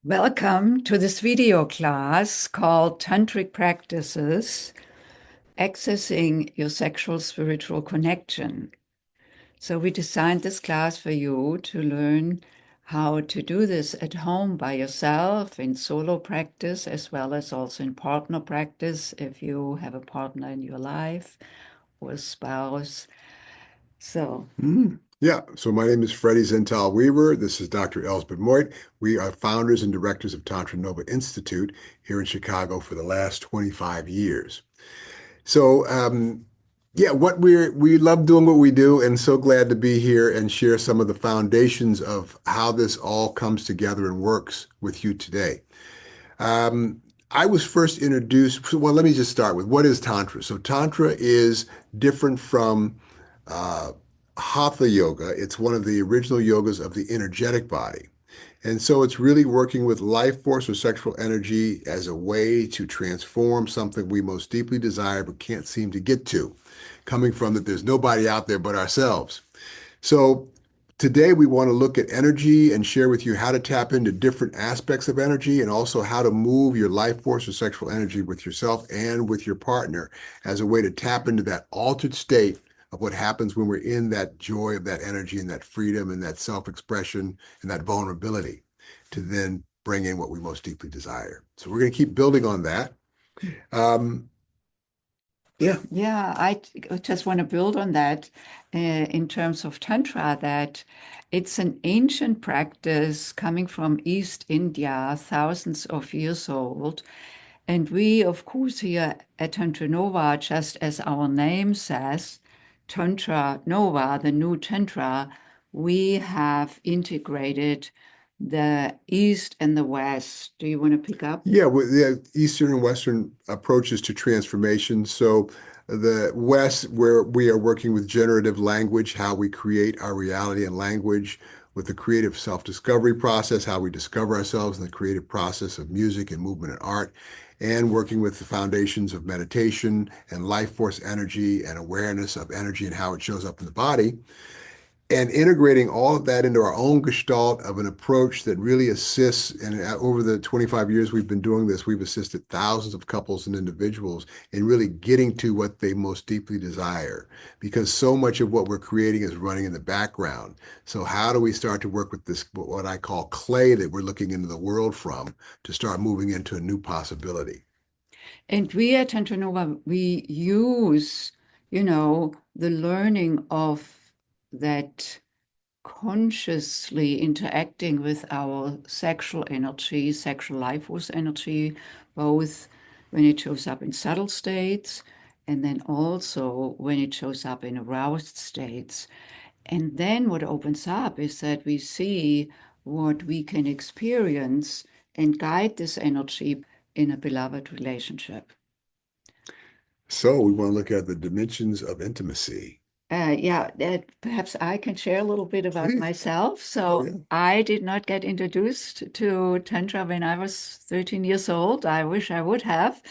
Welcome to this video class called Tantric Practices, Accessing Your Sexual Spiritual Connection. So we designed this class for you to learn how to do this at home by yourself in solo practice, as well as also in partner practice if you have a partner in your life or a spouse. So Yeah, so my name is Freddie Zental Weaver. This is Dr. Elsbeth Moit. We are founders and directors of Tantra Nova Institute here in Chicago for the last 25 years. So, yeah, we love doing what we do, and so glad to be here and share some of the foundations of how this all comes together and works with you today. Um, I was first introduced, well, let me just start with what is Tantra? So, Tantra is different from uh, Hatha yoga. It's one of the original yogas of the energetic body. And so it's really working with life force or sexual energy as a way to transform something we most deeply desire but can't seem to get to, coming from that there's nobody out there but ourselves. So today we want to look at energy and share with you how to tap into different aspects of energy and also how to move your life force or sexual energy with yourself and with your partner as a way to tap into that altered state of what happens when we're in that joy of that energy and that freedom and that self-expression and that vulnerability to then bring in what we most deeply desire. So we're going to keep building on that. Um, yeah. yeah, just want to build on that in terms of Tantra, that it's an ancient practice coming from East India, thousands of years old. And we, of course, here at Tantra Nova, just as our name says, Tantra Nova, the new Tantra, we have integrated the East and the West. Do you want to pick up? Yeah, with the Eastern and Western approaches to transformation. So the West, where we are working with generative language, how we create our reality and language, with the creative self-discovery process, how we discover ourselves in the creative process of music and movement and art, and working with the foundations of meditation and life force energy and awareness of energy and how it shows up in the body and integrating all of that into our own gestalt of an approach that really assists. And over the 25 years we've been doing this, we've assisted thousands of couples and individuals in really getting to what they most deeply desire, because so much of what we're creating is running in the background. So how do we start to work with this, what I call clay that we're looking into the world from, to start moving into a new possibility? And we at Tantra Nova, we use, the learning of that consciously interacting with our sexual energy, sexual life force energy, both when it shows up in subtle states and then also when it shows up in aroused states. And then what opens up is that we see what we can experience and guide this energy in a beloved relationship. So we want to look at the dimensions of intimacy. Yeah, perhaps I can share a little bit about Please. myself. Oh, So yeah. I did not get introduced to Tantra when I was 13 years old. I wish I would have.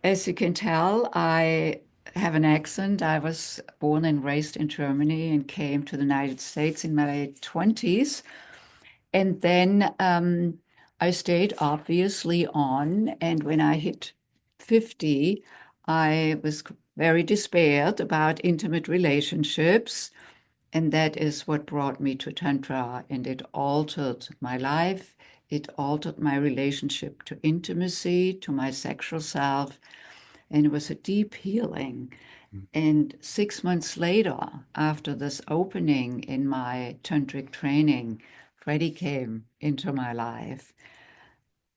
As you can tell, I have an accent. I was born and raised in Germany and came to the United States in my 20s. And then I stayed obviously on. And when I hit 50, I was very despaired about intimate relationships. And that is what brought me to Tantra. And it altered my life. It altered my relationship to intimacy, to my sexual self. And it was a deep healing. And 6 months later, after this opening in my tantric training, Freddie came into my life.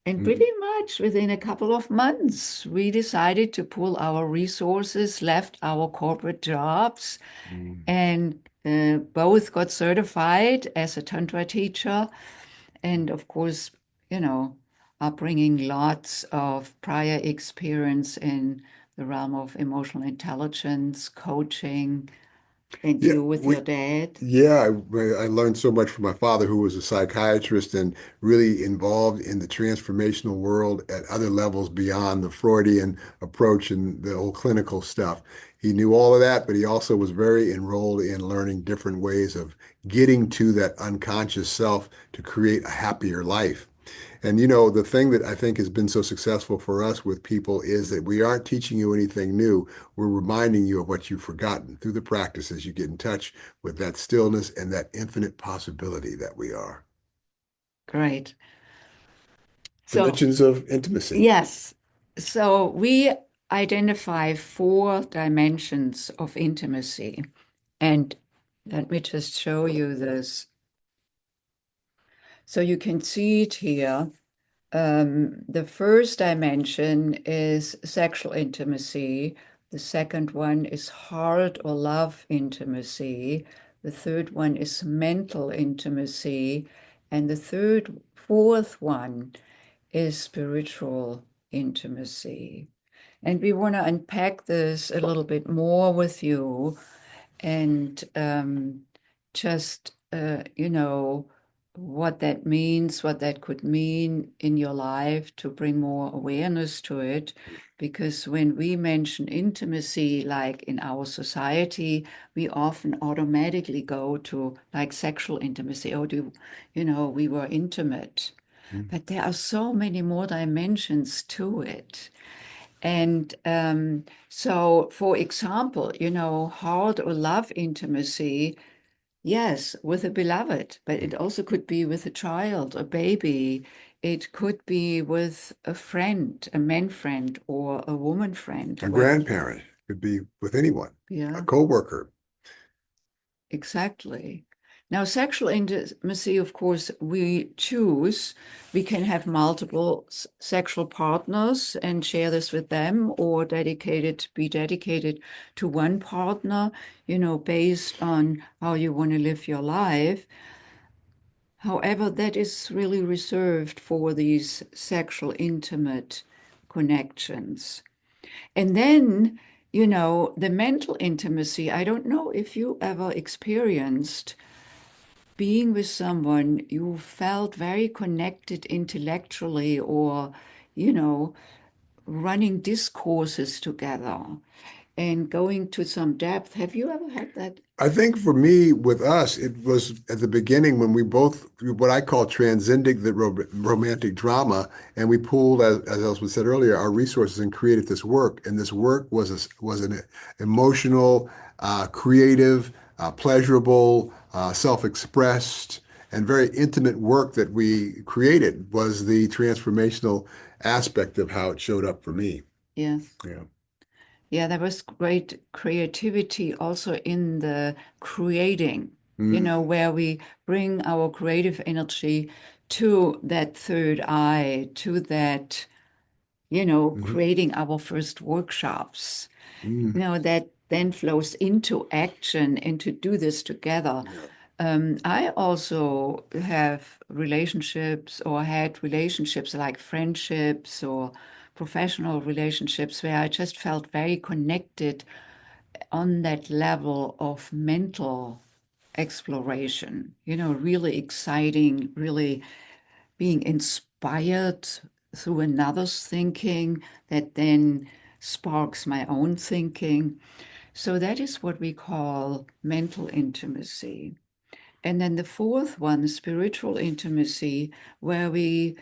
And Mhm. pretty much within a couple of months, we decided to pool our resources, left our corporate jobs, Mhm. and both got certified as a Tantra teacher. And of course, you know, are bringing lots of prior experience in the realm of emotional intelligence, coaching, and Yeah, you with we your dad. Yeah, I learned so much from my father, who was a psychiatrist and really involved in the transformational world at other levels beyond the Freudian approach and the whole clinical stuff. He knew all of that, but he also was very enrolled in learning different ways of getting to that unconscious self to create a happier life. And you know, the thing that I think has been so successful for us with people is that we aren't teaching you anything new. We're reminding you of what you've forgotten. Through the practices, you get in touch with that stillness and that infinite possibility that we are. Great. So, Dimensions of intimacy. yes. So we identify four dimensions of intimacy. And let me just show you this. So you can see it here. The first dimension is sexual intimacy. The second one is heart or love intimacy. The third one is mental intimacy. And the fourth one is spiritual intimacy. And we want to unpack this a little bit more with you and just, what that means, what that could mean in your life to bring more awareness to it. Because when we mention intimacy, like in our society, we often automatically go to like sexual intimacy. Oh, we were intimate. Mm. But there are so many more dimensions to it. And so, for example, heart or love intimacy, yes, with a beloved, but it also could be with a child, a baby. It could be with a friend, a man friend or a woman friend. A grandparent could be with anyone, a Yeah, coworker. exactly. Now, sexual intimacy, of course, we choose. We can have multiple sexual partners and share this with them, or be dedicated to one partner, based on how you want to live your life. However, that is really reserved for these sexual intimate connections. And then, the mental intimacy, I don't know if you ever experienced being with someone you felt very connected intellectually or, you know, running discourses together and going to some depth. Have you ever had that? I think for me, with us, it was at the beginning when we both, what I call transcending the romantic drama, and we pooled, as Elspeth said earlier, our resources and created this work. And this work was an emotional, creative, pleasurable, self-expressed, and very intimate work that we created was the transformational aspect of how it showed up for me. Yes. Yeah. Yeah, there was great creativity also in the creating, Mm. where we bring our creative energy to that third eye, to that, Mhm. creating our first workshops, Mm. that then flows into action and to do this together. Yeah. I also have relationships or had relationships like friendships or professional relationships where I just felt very connected on that level of mental exploration, really exciting, really being inspired through another's thinking that then sparks my own thinking. So that is what we call mental intimacy. And then the fourth one, spiritual intimacy, where we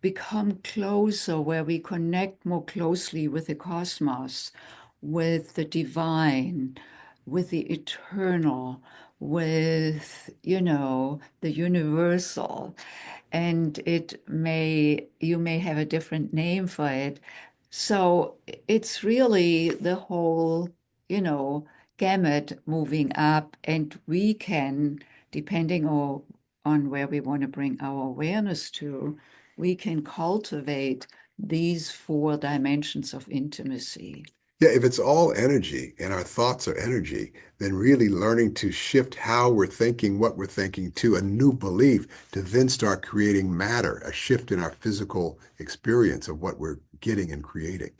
become closer, where we connect more closely with the cosmos, with the divine, with the eternal, with, the universal. And you may have a different name for it. So it's really the whole, you know, gamut moving up, and we can, depending on where we want to bring our awareness to, we can cultivate these four dimensions of intimacy. Yeah, if it's all energy and our thoughts are energy, then really learning to shift how we're thinking, what we're thinking to a new belief to then start creating matter, a shift in our physical experience of what we're getting and creating.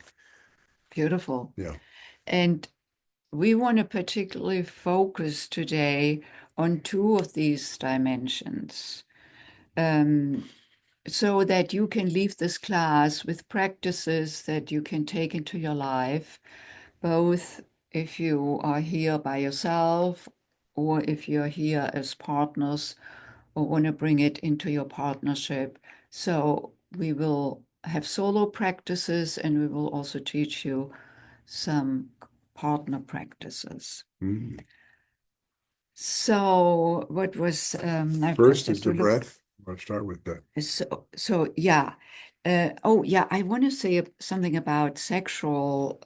Beautiful. Yeah. And we want to particularly focus today on two of these dimensions. Um, so that you can leave this class with practices that you can take into your life, both if you are here by yourself or if you're here as partners or want to bring it into your partnership So we will have solo practices, and we will also teach you some partner practices. Mm. So what was First have is to the look. breath. I'll start with that. So yeah. Oh yeah, I want to say something about sexual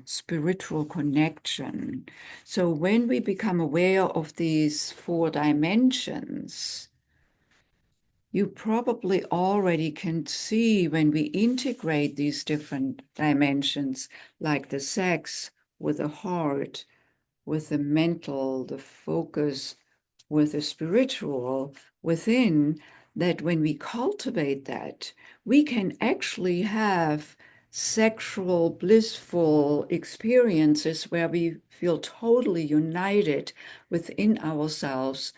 spiritual connection. So when we become aware of these four dimensions, you probably already can see when we integrate these different dimensions, like the sex with the heart, with the mental, the focus, with the spiritual within, that when we cultivate that, we can actually have sexual, blissful experiences where we feel totally united within ourselves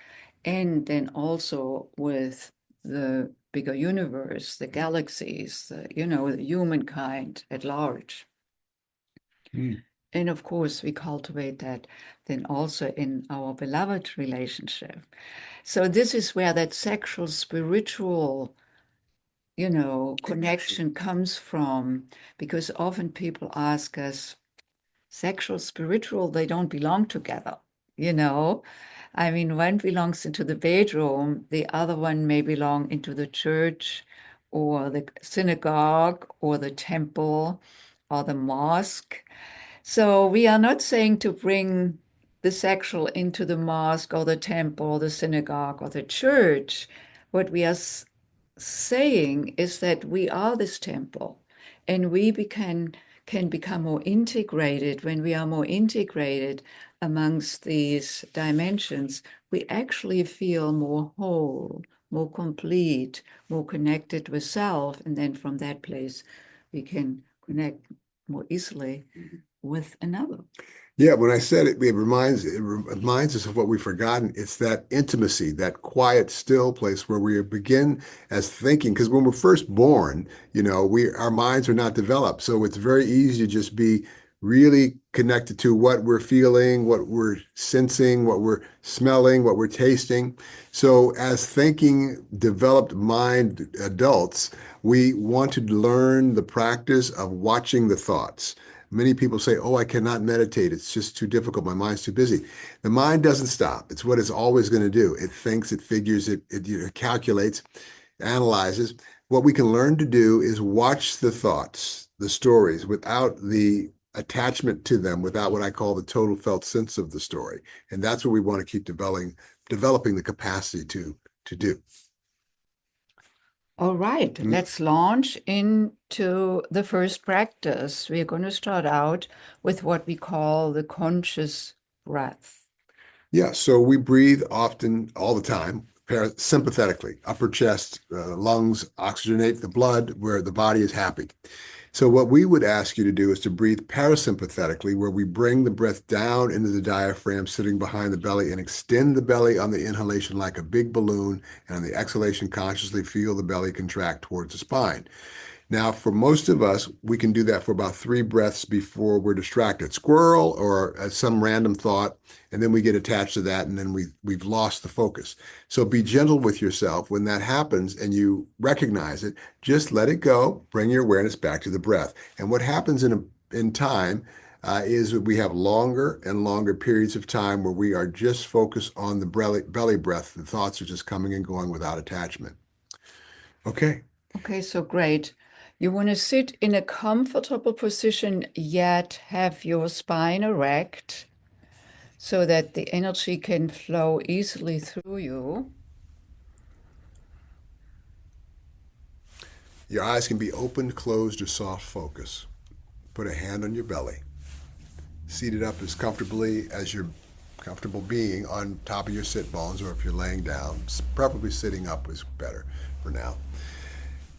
and then also with the bigger universe, the galaxies, the humankind at large. Mm. And of course, we cultivate that then also in our beloved relationship. So this is where that sexual, spiritual, connection comes from, because often people ask us, sexual, spiritual, they don't belong together, you know? I mean, one belongs into the bedroom, the other one may belong into the church or the synagogue or the temple or the mosque. So we are not saying to bring the sexual into the mosque or the temple or the synagogue or the church. What we are saying is that we are this temple, and can become more integrated. When we are more integrated amongst these dimensions, we actually feel more whole, more complete, more connected with self. And then from that place, we can connect more easily with another. Yeah, when I said it, it reminds us of what we've forgotten. It's that intimacy, that quiet, still place where we begin as thinking. Because when we're first born, our minds are not developed, so it's very easy to just be really connected to what we're feeling, what we're sensing, what we're smelling, what we're tasting. So as thinking, developed mind adults, we want to learn the practice of watching the thoughts. Many people say, "Oh, I cannot meditate. It's just too difficult. My mind's too busy." The mind doesn't stop. It's what it's always going to do. It thinks, it figures, it calculates, analyzes. What we can learn to do is watch the thoughts, the stories, without the attachment to them, without what I call the total felt sense of the story. And that's what we want to keep developing the capacity to do. All right, Mm. let's launch into the first practice. We're going to start out with what we call the conscious breath. Yeah, so we breathe often, all the time, sympathetically. Upper chest, lungs oxygenate the blood where the body is happy. So what we would ask you to do is to breathe parasympathetically, where we bring the breath down into the diaphragm sitting behind the belly and extend the belly on the inhalation like a big balloon, and on the exhalation, consciously feel the belly contract towards the spine. Now, for most of us, we can do that for about 3 breaths before we're distracted. Squirrel or some random thought, and then we get attached to that, and then we've lost the focus. So be gentle with yourself when that happens and you recognize it. Just let it go. Bring your awareness back to the breath. And what happens in time is that we have longer and longer periods of time where we are just focused on the belly breath. The thoughts are just coming and going without attachment. Okay. Okay, so great. You want to sit in a comfortable position, yet have your spine erect so that the energy can flow easily through you. Your eyes can be opened, closed, or soft focus. Put a hand on your belly. Seated up as comfortably as you're comfortable being on top of your sit bones, or if you're laying down, preferably sitting up is better for now.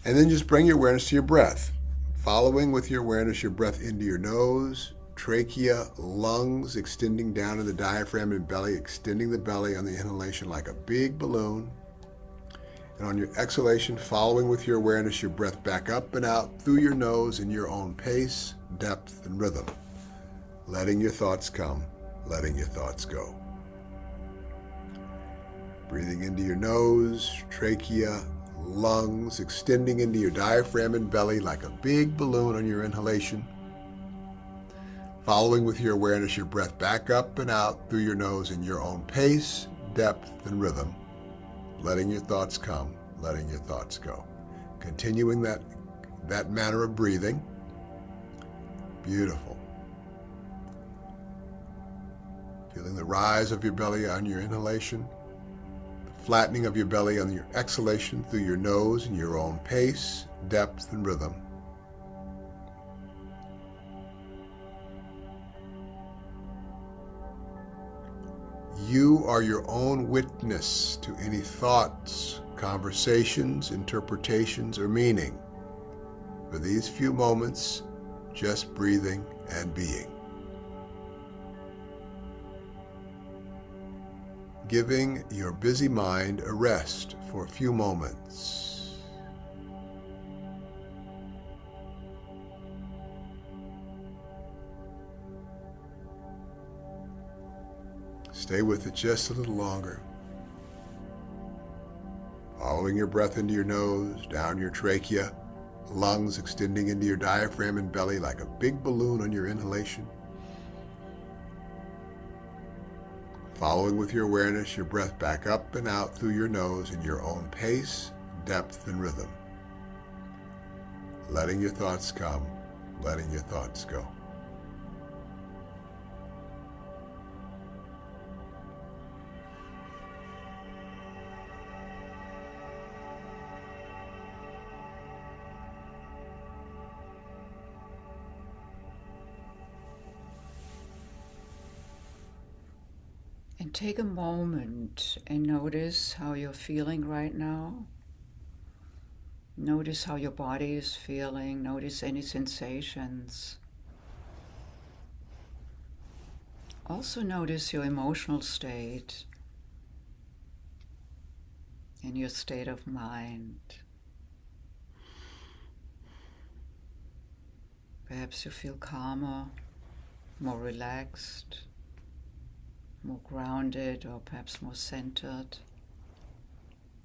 And then just bring your awareness to your breath. Following with your awareness your breath into your nose, trachea, lungs, extending down to the diaphragm and belly, extending the belly on the inhalation like a big balloon. And on your exhalation, following with your awareness your breath back up and out through your nose in your own pace, depth, and rhythm. Letting your thoughts come, letting your thoughts go. Breathing into your nose, trachea, lungs extending into your diaphragm and belly like a big balloon on your inhalation. Following with your awareness your breath back up and out through your nose in your own pace, depth, and rhythm, letting your thoughts come, letting your thoughts go. Continuing that manner of breathing. Beautiful. Feeling the rise of your belly on your inhalation, the flattening of your belly on your exhalation through your nose in your own pace, depth, and rhythm. You are your own witness to any thoughts, conversations, interpretations, or meaning. For these few moments, just breathing and being. Giving your busy mind a rest for a few moments. Stay with it just a little longer. Following your breath into your nose, down your trachea, lungs extending into your diaphragm and belly like a big balloon on your inhalation. Following with your awareness your breath back up and out through your nose in your own pace, depth, and rhythm. Letting your thoughts come, letting your thoughts go. And take a moment and notice how you're feeling right now. Notice how your body is feeling. Notice any sensations. Also notice your emotional state and your state of mind. Perhaps you feel calmer, more relaxed, more grounded, or perhaps more centered,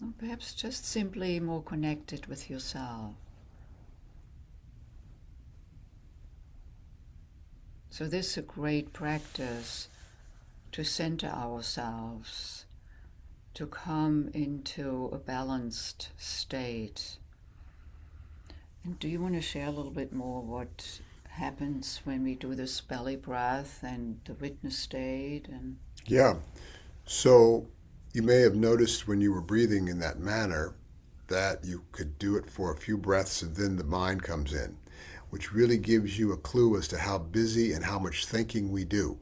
or perhaps just simply more connected with yourself. So this is a great practice to center ourselves, to come into a balanced state. And do you want to share a little bit more what happens when we do this belly breath and the witness state? And Yeah. So you may have noticed when you were breathing in that manner that you could do it for a few breaths and then the mind comes in, which really gives you a clue as to how busy and how much thinking we do.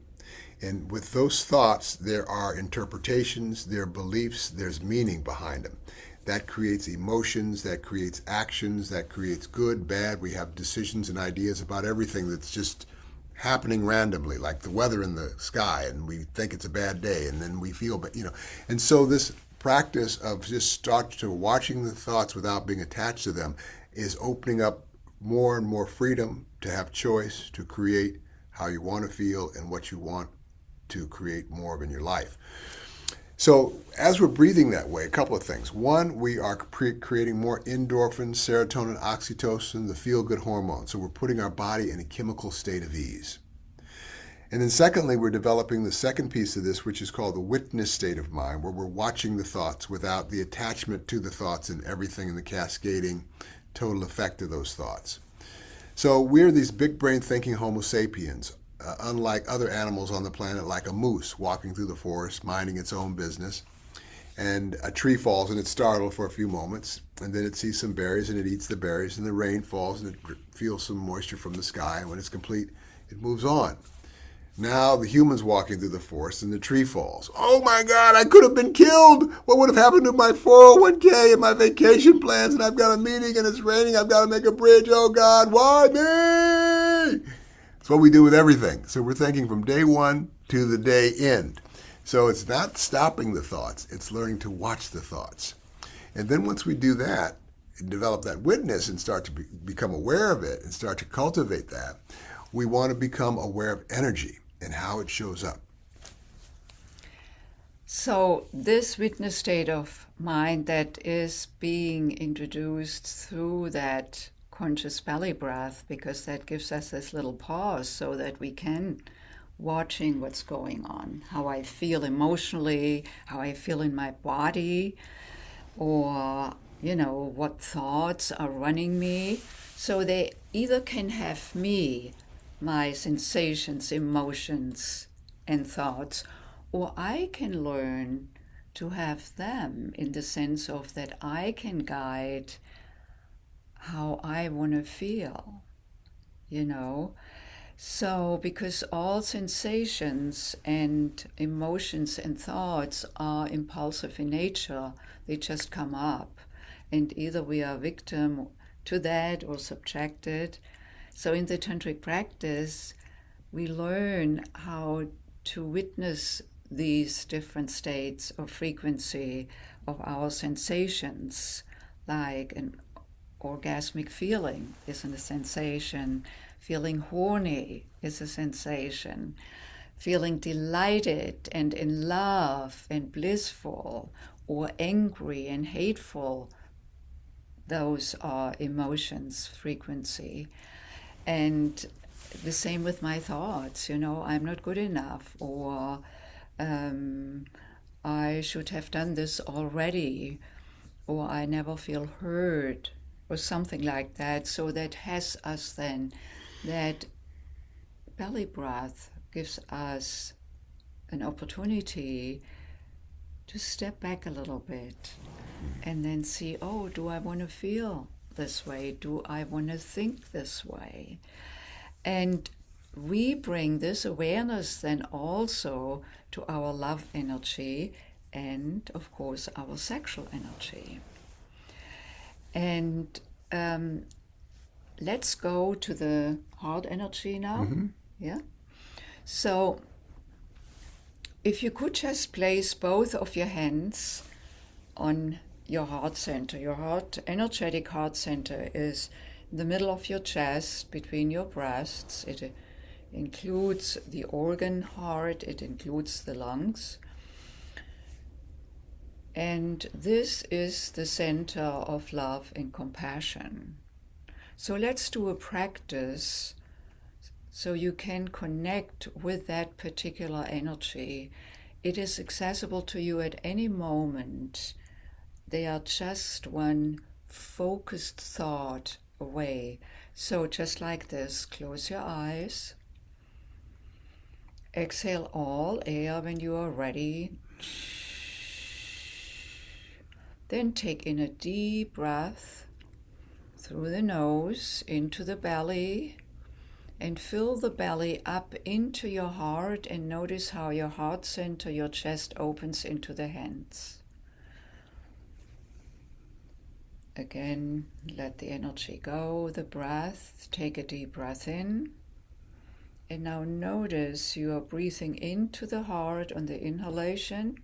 And with those thoughts, there are interpretations, there are beliefs, there's meaning behind them. That creates emotions, that creates actions, that creates good, bad. We have decisions and ideas about everything that's just happening randomly, like the weather in the sky, and we think it's a bad day, and then we feel, And so this practice of just start to watching the thoughts without being attached to them is opening up more and more freedom to have choice, to create how you want to feel and what you want to create more of in your life. So as we're breathing that way, a couple of things. One, we are creating more endorphins, serotonin, oxytocin, the feel-good hormones. So we're putting our body in a chemical state of ease. And then secondly, we're developing the second piece of this, which is called the witness state of mind, where we're watching the thoughts without the attachment to the thoughts and everything in the cascading total effect of those thoughts. So we're these big brain thinking Homo sapiens, unlike other animals on the planet, like a moose walking through the forest, minding its own business. And a tree falls and it's startled for a few moments, and then it sees some berries and it eats the berries, and the rain falls and it feels some moisture from the sky, and when it's complete, it moves on. Now the human's walking through the forest and the tree falls. Oh my God, I could have been killed. What would have happened to my 401k and my vacation plans? And I've got a meeting and it's raining. I've got to make a bridge. Oh God, why me? It's what we do with everything. So we're thinking from day one to the day end. So it's not stopping the thoughts. It's learning to watch the thoughts. And then once we do that, and develop that witness and start to become aware of it and start to cultivate that, we want to become aware of energy and how it shows up. So this witness state of mind that is being introduced through that conscious belly breath, because that gives us this little pause so that we can watching what's going on, how I feel emotionally, how I feel in my body, or what thoughts are running me. So they either can have me, my sensations, emotions, and thoughts, or I can learn to have them in the sense of that I can guide how I want to feel, you know. So, because all sensations and emotions and thoughts are impulsive in nature, they just come up. And either we are victim to that or subjected. So, in the Tantric practice, we learn how to witness these different states of frequency of our sensations, like an orgasmic feeling is a sensation, feeling horny is a sensation, feeling delighted and in love and blissful, or angry and hateful, those are emotions, frequency. And the same with my thoughts, I'm not good enough, or I should have done this already, or I never feel heard, or something like that. So that has us then, that belly breath gives us an opportunity to step back a little bit and then see, oh, do I want to feel this way? Do I want to think this way? And we bring this awareness then also to our love energy and, of course, our sexual energy. And let's go to the heart energy now. Mm-hmm. Yeah. So if you could just place both of your hands on your heart center. Your energetic heart center is in the middle of your chest, between your breasts. It includes the organ heart, it includes the lungs. And this is the center of love and compassion. So let's do a practice so you can connect with that particular energy. It is accessible to you at any moment. They are just one focused thought away. So just like this, close your eyes. Exhale all air when you are ready. Then take in a deep breath through the nose into the belly, and fill the belly up into your heart, and notice how your heart center, your chest, opens into the hands. Again, let the energy go, the breath. Take a deep breath in. And now notice you are breathing into the heart on the inhalation,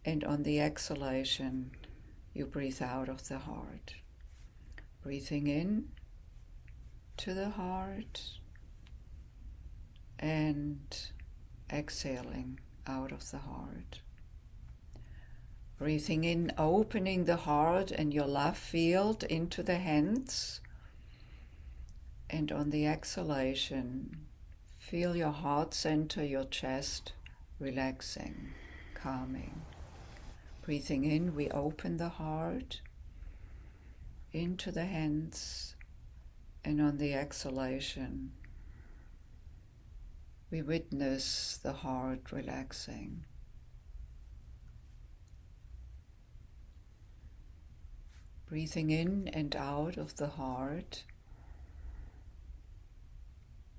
and on the exhalation, you breathe out of the heart. Breathing in to the heart and exhaling out of the heart. Breathing in, opening the heart and your love field into the hands. And on the exhalation, feel your heart center, your chest relaxing, calming. Breathing in, we open the heart into the hands. And on the exhalation, we witness the heart relaxing. Breathing in and out of the heart,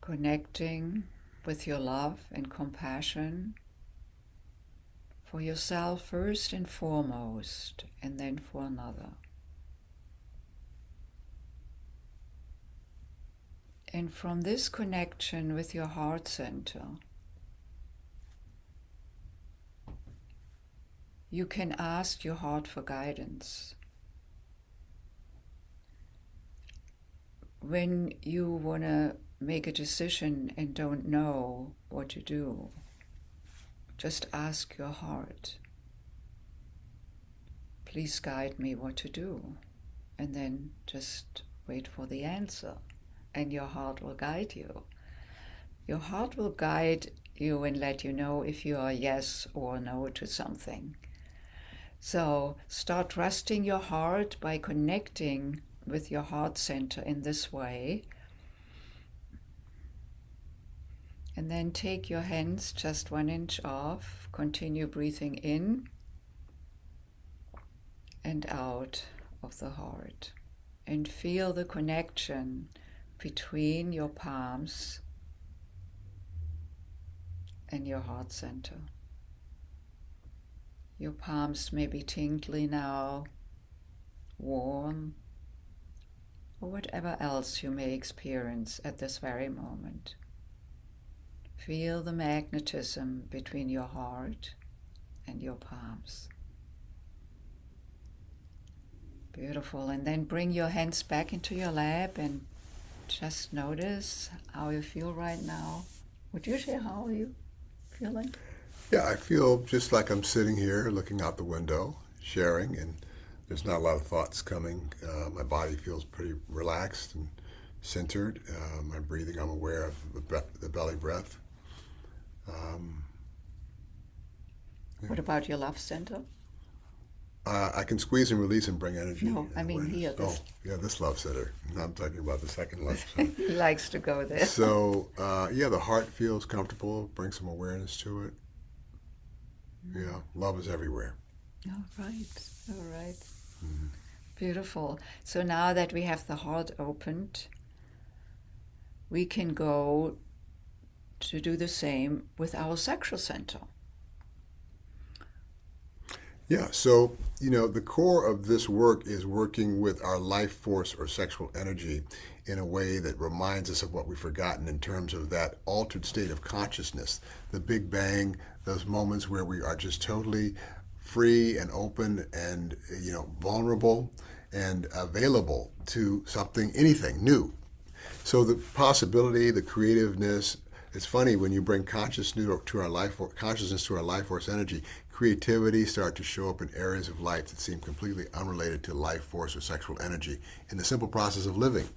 connecting with your love and compassion for yourself first and foremost, and then for another. And from this connection with your heart center, you can ask your heart for guidance. When you want to make a decision and don't know what to do, Just ask your heart, please guide me what to do. And then just wait for the answer. And your heart will guide you. Your heart will guide you and let you know if you are yes or no to something. So start trusting your heart by connecting with your heart center in this way. And then take your hands just 1 inch off. Continue breathing in and out of the heart. And feel the connection between your palms and your heart center. Your palms may be tingly now, warm, or whatever else you may experience at this very moment. Feel the magnetism between your heart and your palms. Beautiful. And then bring your hands back into your lap and just notice how you feel right now. Would you share how you feeling? Yeah, I feel just like I'm sitting here looking out the window, sharing, and there's not a lot of thoughts coming. My body feels pretty relaxed and centered. My breathing, I'm aware of the belly breath. What about your love center? I can squeeze and release and bring energy. No, I mean here. Oh, yeah, this love center. I'm talking about the second love center. He likes to go there. So, yeah, the heart feels comfortable. Bring some awareness to it. Yeah, love is everywhere. All right, all right. Mm-hmm. Beautiful. So now that we have the heart opened, we can go to do the same with our sexual center. Yeah, so, the core of this work is working with our life force or sexual energy in a way that reminds us of what we've forgotten in terms of that altered state of consciousness, the Big Bang, those moments where we are just totally free and open and, vulnerable and available to something, anything new. So the possibility, the creativeness, it's funny when you bring consciousness to our life force energy, creativity start to show up in areas of life that seem completely unrelated to life force or sexual energy in the simple process of living.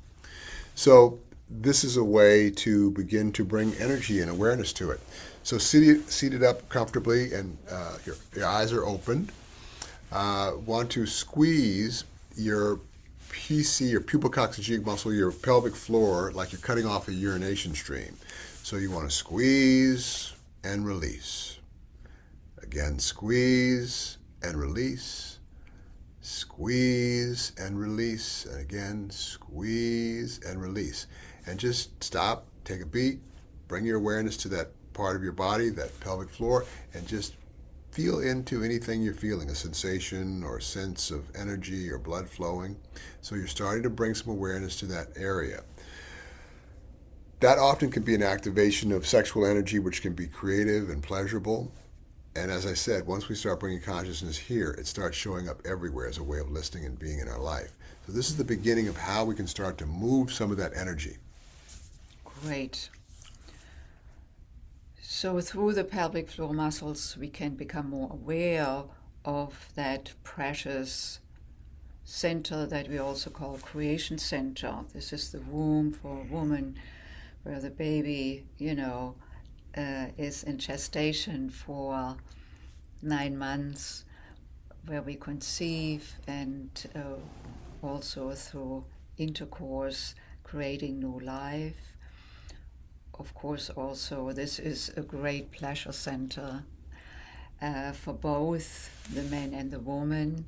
So this is a way to begin to bring energy and awareness to it. So seated up comfortably and your eyes are opened. Want to squeeze your PC, your pubococcygeal muscle, your pelvic floor, like you're cutting off a urination stream. So you want to squeeze and release. Again, squeeze and release. Squeeze and release. And again, squeeze and release. And just stop, take a beat, bring your awareness to that part of your body, that pelvic floor, and just feel into anything you're feeling, a sensation or a sense of energy or blood flowing. So you're starting to bring some awareness to that area. That often can be an activation of sexual energy, which can be creative and pleasurable. And as I said, once we start bringing consciousness here, it starts showing up everywhere as a way of listening and being in our life. So this is the beginning of how we can start to move some of that energy. Great. So through the pelvic floor muscles, we can become more aware of that precious center that we also call creation center. This is the womb for a woman where the baby, is in gestation for 9 months, where we conceive and also through intercourse, creating new life. Of course, also, this is a great pleasure center for both the man and the woman.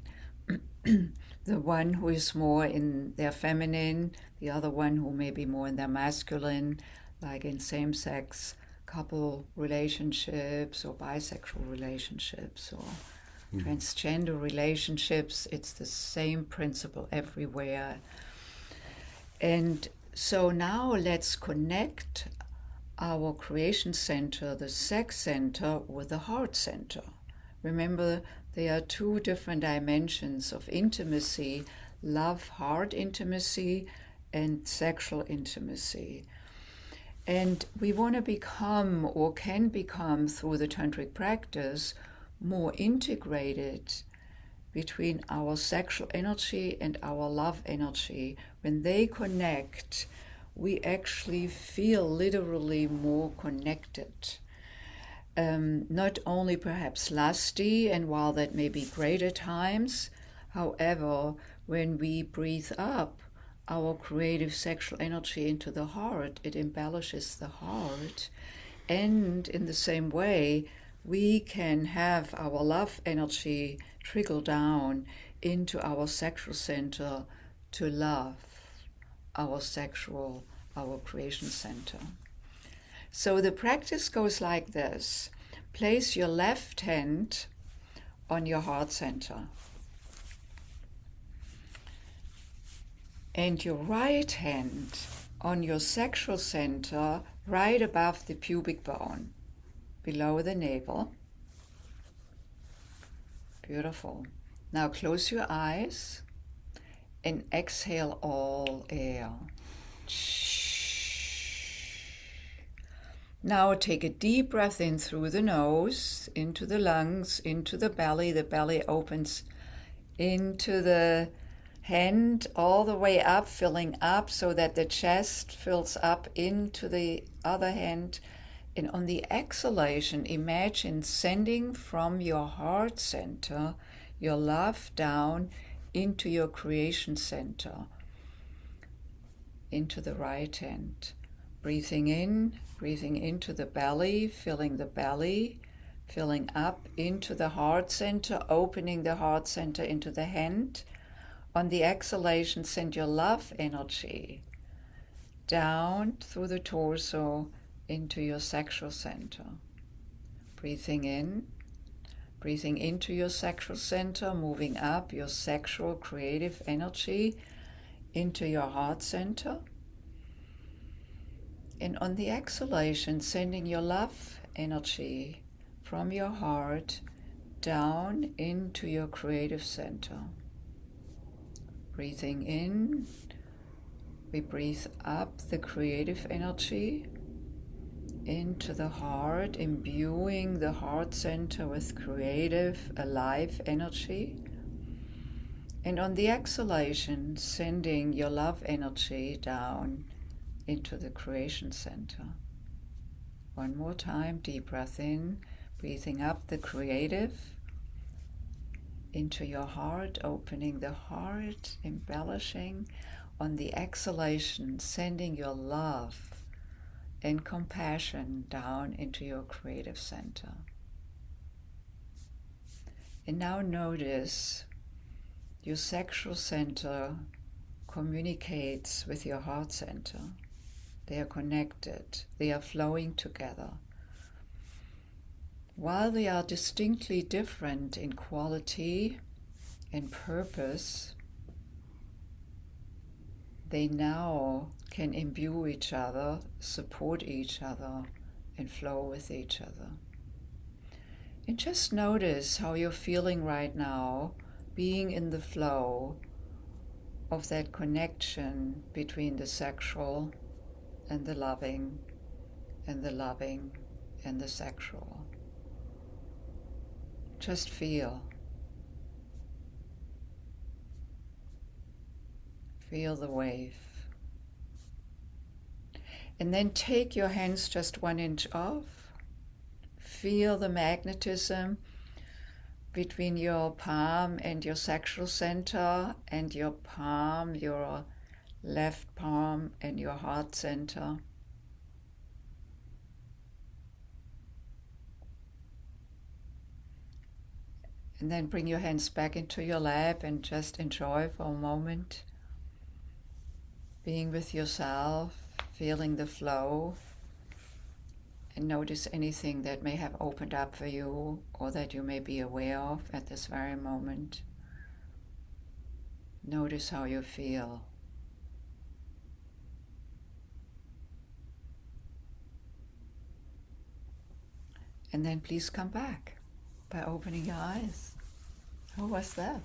The one who is more in their feminine, the other one who may be more in their masculine, like in same-sex couple relationships or bisexual relationships or transgender relationships. It's the same principle everywhere. And so now let's connect our creation center, the sex center, with the heart center. Remember, there are 2 different dimensions of intimacy: love, heart intimacy, and sexual intimacy. And we want to become, or can become through the tantric practice, more integrated between our sexual energy and our love energy. When they connect, we actually feel literally more connected. Not only perhaps lusty, and while that may be great at times, however, when we breathe up our creative sexual energy into the heart, it embellishes the heart. And in the same way, we can have our love energy trickle down into our sexual center to love our creation center. So the practice goes like this. Place your left hand on your heart center and your right hand on your sexual center right above the pubic bone, below the navel. Beautiful. Now close your eyes and exhale all air. Now take a deep breath in through the nose, into the lungs, into the belly. The belly opens into the hand all the way up, filling up so that the chest fills up into the other hand. And on the exhalation, imagine sending from your heart center your love down into your creation center, into the right hand. Breathing in, breathing into the belly, filling up into the heart center, opening the heart center into the hand. On the exhalation, send your love energy down through the torso into your sexual center. Breathing in, breathing into your sexual center, moving up your sexual creative energy into your heart center. And on the exhalation, sending your love energy from your heart down into your creative center. Breathing in, we breathe up the creative energy into the heart, imbuing the heart center with creative, alive energy. And on the exhalation, sending your love energy down into the creation center. One more time, deep breath in, breathing up the creative into your heart, opening the heart, embellishing. On the exhalation, sending your love and compassion down into your creative center. And now notice your sexual center communicates with your heart center. They are connected, they are flowing together. While they are distinctly different in quality and purpose, they now can imbue each other, support each other, and flow with each other. And just notice how you're feeling right now, being in the flow of that connection between the sexual and the loving, and the loving and the sexual. Just feel. Feel the wave. And then take your hands just 1 inch off. Feel the magnetism between your palm and your sexual center, and your palm, your left palm, and your heart center. And then bring your hands back into your lap and just enjoy for a moment being with yourself, feeling the flow, and notice anything that may have opened up for you or that you may be aware of at this very moment. Notice how you feel. And then please come back by opening your eyes. How was that?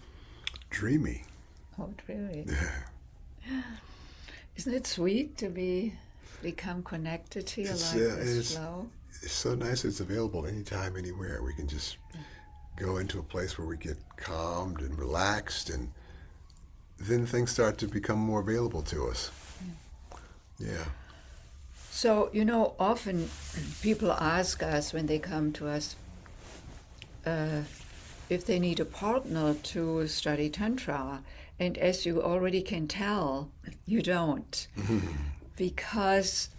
Dreamy. Oh, really? Isn't it sweet to be Become connected to your It's, life it's, flow. it's so nice. It's available anytime, anywhere. We can just go into a place where we get calmed and relaxed, and then things start to become more available to us. Yeah. So, often people ask us when they come to us if they need a partner to study Tantra. And as you already can tell, you don't. Because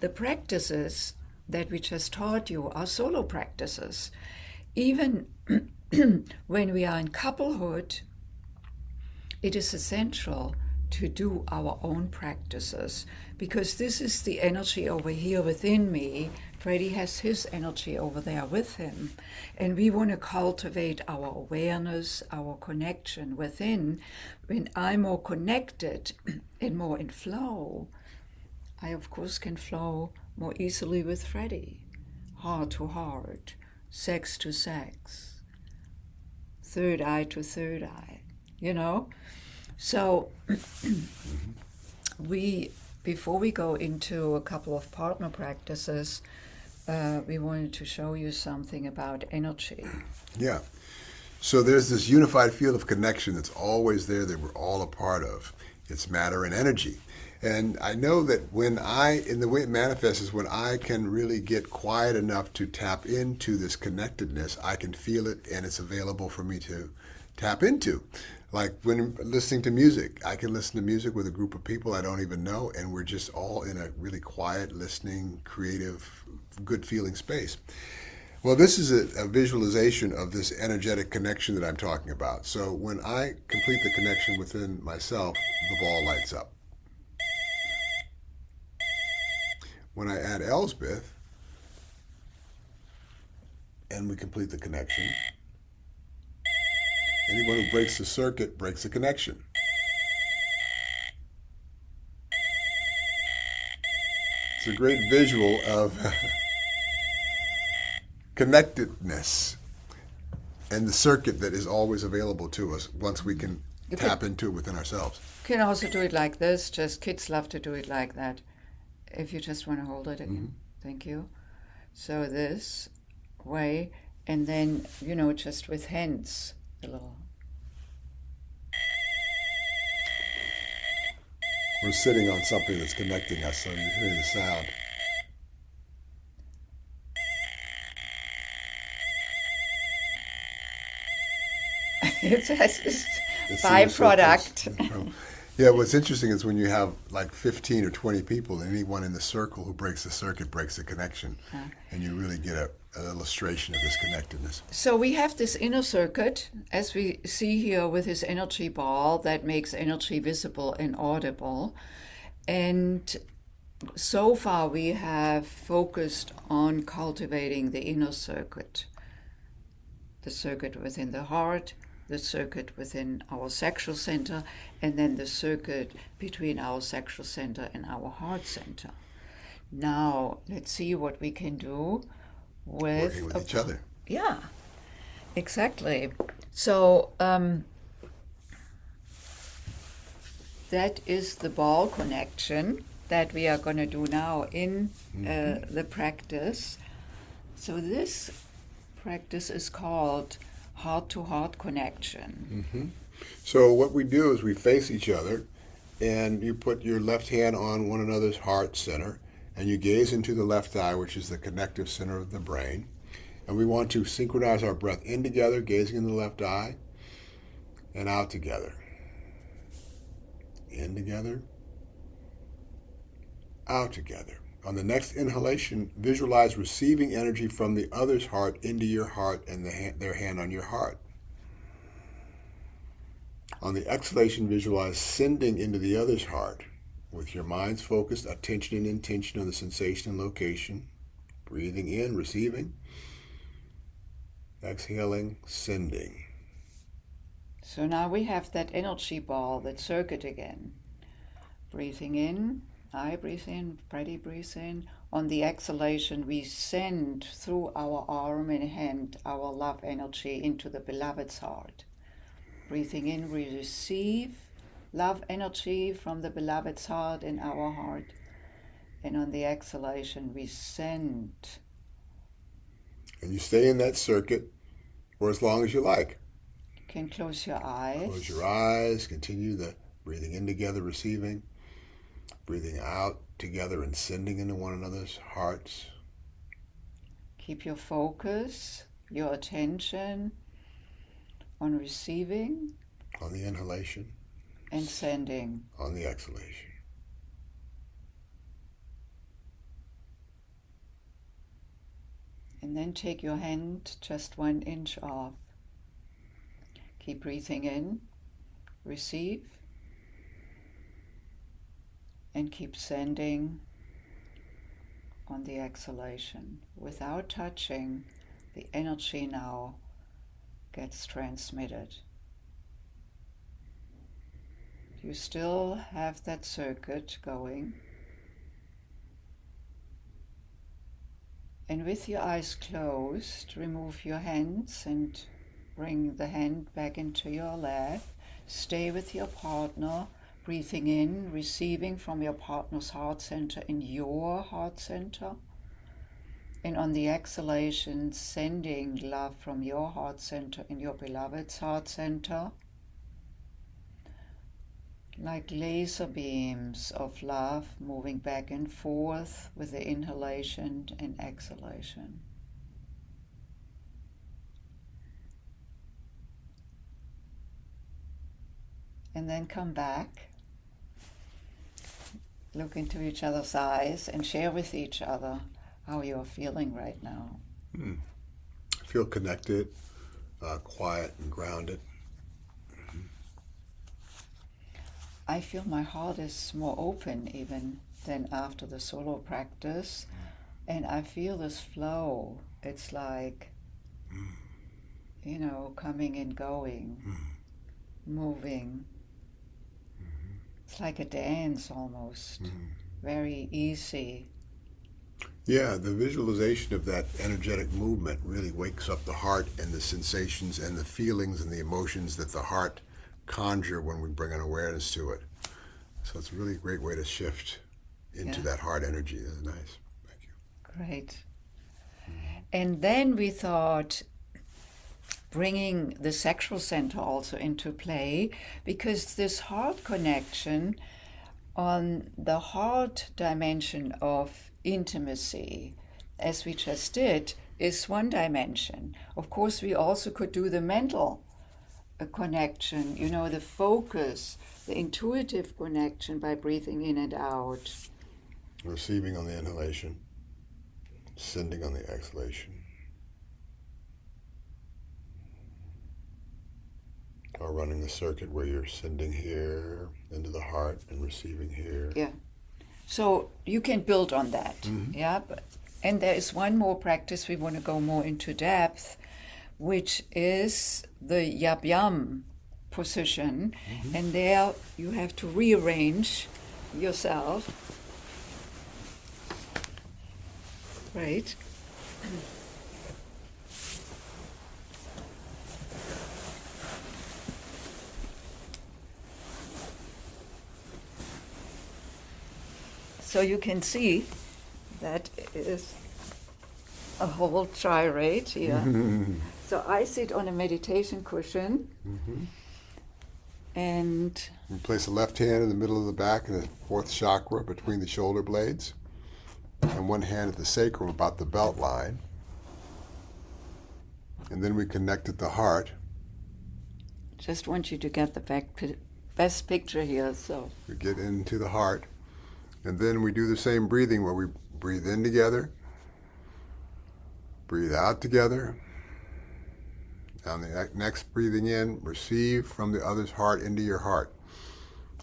the practices that we just taught you are solo practices. Even when we are in couplehood, it is essential to do our own practices, because this is the energy over here within me. Freddie has his energy over there with him. And we want to cultivate our awareness, our connection within. When I'm more connected and more in flow, I, of course, can flow more easily with Freddie. Heart to heart, sex to sex, third eye to third eye, So before we go into a couple of partner practices, we wanted to show you something about energy. Yeah. So there's this unified field of connection that's always there that we're all a part of. It's matter and energy. And I know that in the way it manifests is when I can really get quiet enough to tap into this connectedness, I can feel it and it's available for me to tap into. Like when listening to music, I can listen to music with a group of people I don't even know, and we're just all in a really quiet, listening, creative, good feeling space. Well, this is a visualization of this energetic connection that I'm talking about. So when I complete the connection within myself, the ball lights up. When I add Elsbeth, and we complete the connection, anyone who breaks the circuit breaks the connection. It's a great visual of connectedness and the circuit that is always available to us once we can tap into it within ourselves. You can also do it like this. Just kids love to do it like that. If you just want to hold it again. Thank you. So this way, and then, just with hands, a little. We're sitting on something that's connecting us, so you're hearing the sound. It's byproduct. Yeah, what's interesting is when you have like 15 or 20 people, and anyone in the circle who breaks the circuit breaks the connection, and you really get an illustration of this connectedness. So we have this inner circuit, as we see here with his energy ball, that makes energy visible and audible. And so far we have focused on cultivating the inner circuit, the circuit within the heart, the circuit within our sexual center, and then the circuit between our sexual center and our heart center. Now, let's see what we can do working with each other. Yeah, exactly. So that is the ball connection that we are going to do now in the practice. So this practice is called heart-to-heart connection. So what we do is we face each other, and you put your left hand on one another's heart center, and you gaze into the left eye, which is the connective center of the brain. And we want to synchronize our breath in together, gazing in the left eye, and out together. In together, out together. On the next inhalation, visualize receiving energy from the other's heart into your heart and their hand on your heart. On the exhalation, visualize sending into the other's heart with your mind's focused attention and intention on the sensation and location. Breathing in, receiving. Exhaling, sending. So now we have that energy ball, that circuit again. Breathing in. I breathe in, Freddie breathes in. On the exhalation, we send through our arm and hand our love energy into the beloved's heart. Breathing in, we receive love energy from the beloved's heart in our heart. And on the exhalation, we send. And you stay in that circuit for as long as you like. You can close your eyes. Close your eyes, continue the breathing in together, receiving, breathing out together and sending into one another's hearts. Keep your focus, your attention on receiving. On the inhalation. And sending. On the exhalation. And then take your hand just 1 inch off. Keep breathing in, receive, and keep sending on the exhalation. Without touching, the energy now gets transmitted. You still have that circuit going. And with your eyes closed, remove your hands and bring the hand back into your lap. Stay with your partner, breathing in, receiving from your partner's heart center in your heart center. And on the exhalation, sending love from your heart center in your beloved's heart center. Like laser beams of love moving back and forth with the inhalation and exhalation. And then come back, look into each other's eyes and share with each other how you're feeling right now. I feel connected, quiet and grounded. I feel my heart is more open even than after the solo practice, and I feel this flow. It's like, coming and going, moving. It's like a dance almost, very easy. Yeah, the visualization of that energetic movement really wakes up the heart and the sensations and the feelings and the emotions that the heart conjure when we bring an awareness to it. So it's a really great way to shift into that heart energy. That's nice. Thank you. Great. And then we thought bringing the sexual center also into play, because this heart connection on the heart dimension of intimacy, as we just did, is one dimension. Of course, we also could do the mental connection, the focus, the intuitive connection by breathing in and out. Receiving on the inhalation, sending on the exhalation. Or running the circuit where you're sending here into the heart and receiving here. Yeah. So you can build on that. Yeah. And there is one more practice we want to go more into depth, which is the yab yam position. And there you have to rearrange yourself. Right. So you can see that is a whole gyrate here. So I sit on a meditation cushion and You place the left hand in the middle of the back in the fourth chakra between the shoulder blades, and one hand at the sacrum about the belt line. And then we connect at the heart. just want you to get the best picture here. So We get into the heart. And then we do the same breathing where we breathe in together, breathe out together. On the next breathing in, receive from the other's heart into your heart.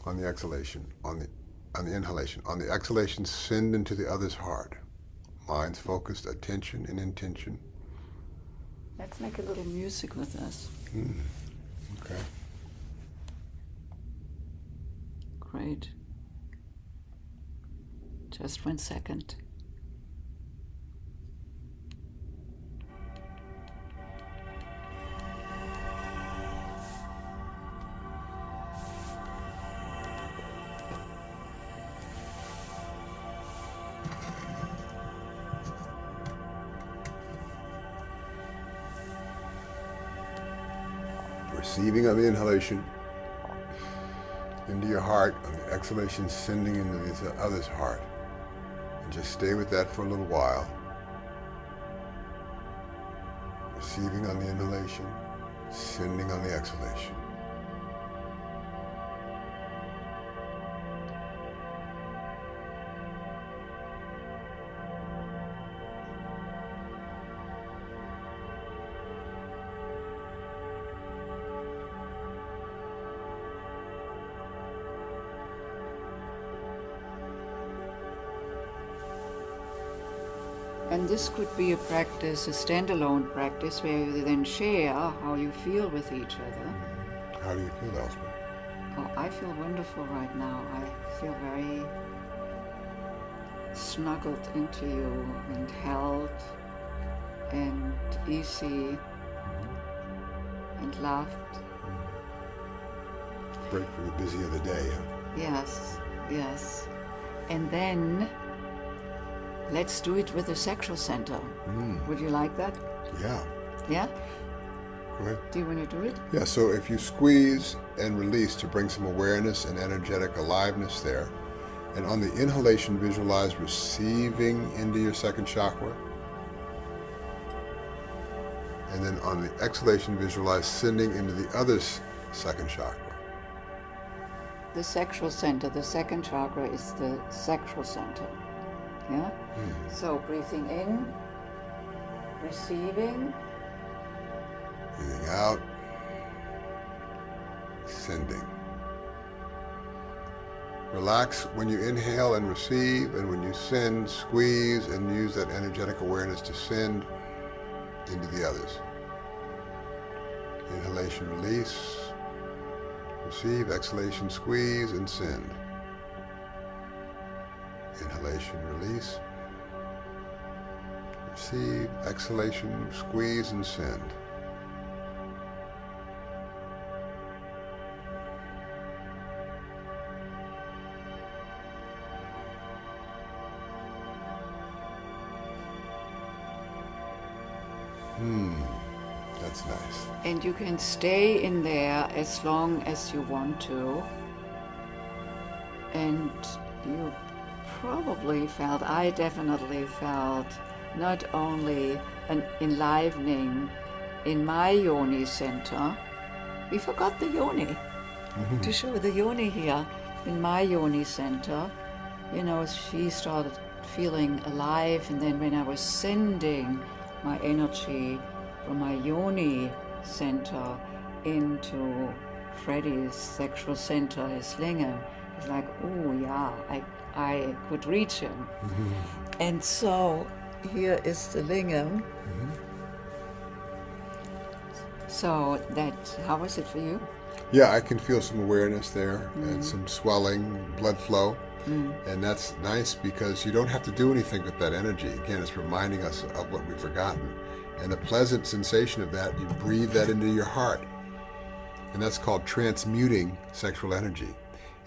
On the exhalation, on the inhalation. On the exhalation, send into the other's heart. Mind's focused, attention and intention. let's make a little music with this. Okay. Great. Just 1 second. Receiving on the inhalation into your heart, on the exhalation sending into the other's heart. And just stay with that for a little while. Receiving on the inhalation, sending on the exhalation. And this could be a practice, a standalone practice, where you then share how you feel with each other. How do you feel, Elspeth? Oh, I feel wonderful right now. I feel very snuggled into you and held and easy and loved. Break for the busy of the day, huh? Yes, yes. And then let's do it with the sexual center. Would you like that? Yeah. Yeah? Go ahead. Do you want to do it? Yeah, so if you squeeze and release to bring some awareness and energetic aliveness there, and on the inhalation, visualize receiving into your second chakra. And then on the exhalation, visualize sending into the other's second chakra. The sexual center, the second chakra is the sexual center. Yeah? So breathing in, receiving. Breathing out, sending. Relax when you inhale and receive, and when you send, squeeze and use that energetic awareness to send into the others. Inhalation, release. Receive, exhalation, squeeze, and send. Inhalation, release. Receive, exhalation, squeeze, and send. That's nice. And you can stay in there as long as you want to. And you probably felt, I definitely felt, not only an enlivening in my yoni center. We forgot the yoni. To show the yoni here. In my yoni center, you know, she started feeling alive, and then when I was sending my energy from my yoni center into Freddie's sexual center, his lingam, it's like, oh yeah, I could reach him. And so here is the lingam. So that, how was it for you? Yeah, I can feel some awareness there and some swelling, blood flow. And that's nice because you don't have to do anything with that energy. Again, it's reminding us of what we've forgotten. And the pleasant sensation of that, you breathe that into your heart. And that's called transmuting sexual energy.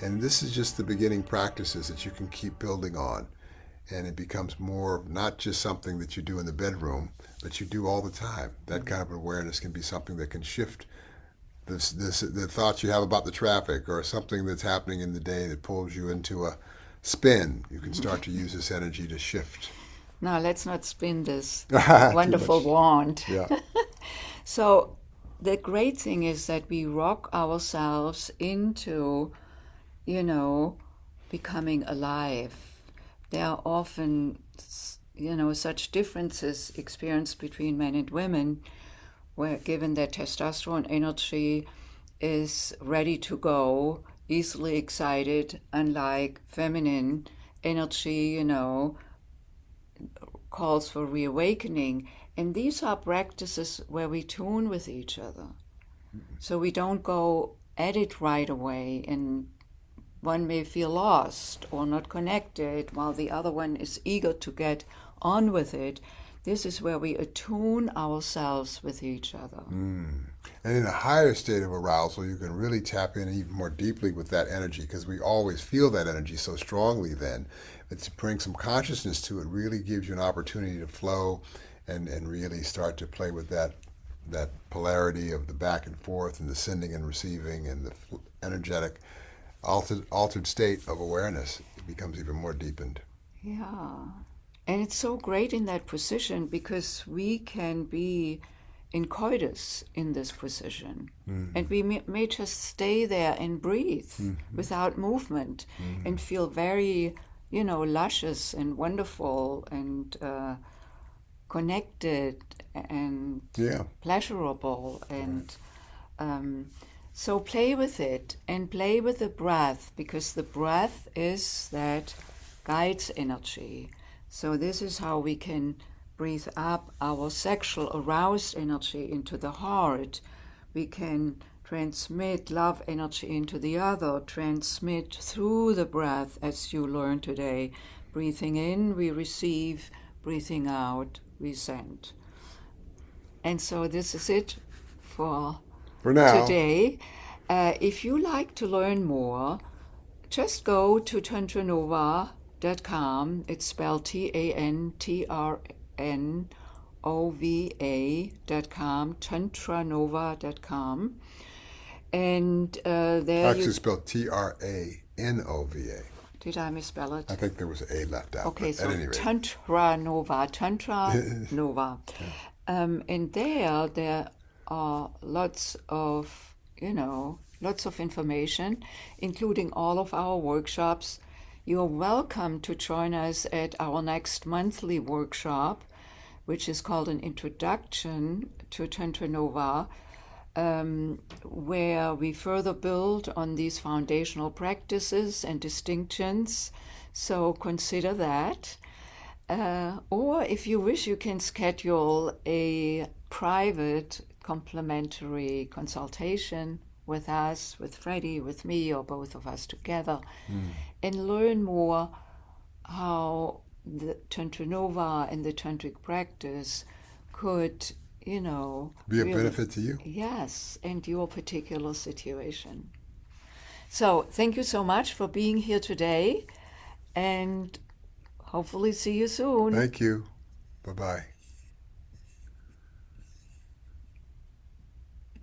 And this is just the beginning practices that you can keep building on. And it becomes more not just something that you do in the bedroom, but you do all the time. That kind of awareness can be something that can shift the thoughts you have about the traffic or something that's happening in the day that pulls you into a spin. You can start to use this energy to shift. Now let's not spin this wonderful wand. Yeah. So the great thing is that we rock ourselves into, you know, becoming alive. There are often, you know, such differences experienced between men and women, where given that testosterone energy is ready to go, easily excited, unlike feminine energy, you know, calls for reawakening. And these are practices where we tune with each other. So we don't go at it right away, and one may feel lost or not connected while the other one is eager to get on with it. This is where we attune ourselves with each other. And in a higher state of arousal, you can really tap in even more deeply with that energy, because we always feel that energy so strongly then. But to bring some consciousness to it really gives you an opportunity to flow and really start to play with that that polarity of the back and forth and the sending and receiving and the energetic altered state of awareness, it becomes even more deepened. Yeah. And it's so great in that position because we can be in coitus in this position. Mm-hmm. And we may just stay there and breathe without movement and feel very, luscious and wonderful and connected and pleasurable. And so play with it and play with the breath, because the breath is that guides energy. So this is how we can breathe up our sexual aroused energy into the heart. We can transmit love energy into the other, transmit through the breath, as you learned today. Breathing in, we receive. Breathing out, we send. And so this is it for now. Today. If you like to learn more, just go to tantranova.com. It's spelled TANTRNOVA.com, tantranova.com. And there Actually, spelled TRANOVA. Did I misspell it? I think there was an A left out. Okay, so at any rate. Tantra Nova. And there are lots of information, including all of our workshops. You're welcome to join us at our next monthly workshop, which is called an Introduction to Tantra Nova, where we further build on these foundational practices and distinctions. So consider that. Or if you wish, you can schedule a private complimentary consultation with us, with Freddie, with me, or both of us together, and learn more how the Tantra Nova and the Tantric practice could, be a really, benefit to you. Yes, and your particular situation. So thank you so much for being here today, and hopefully see you soon. Thank you. Bye-bye.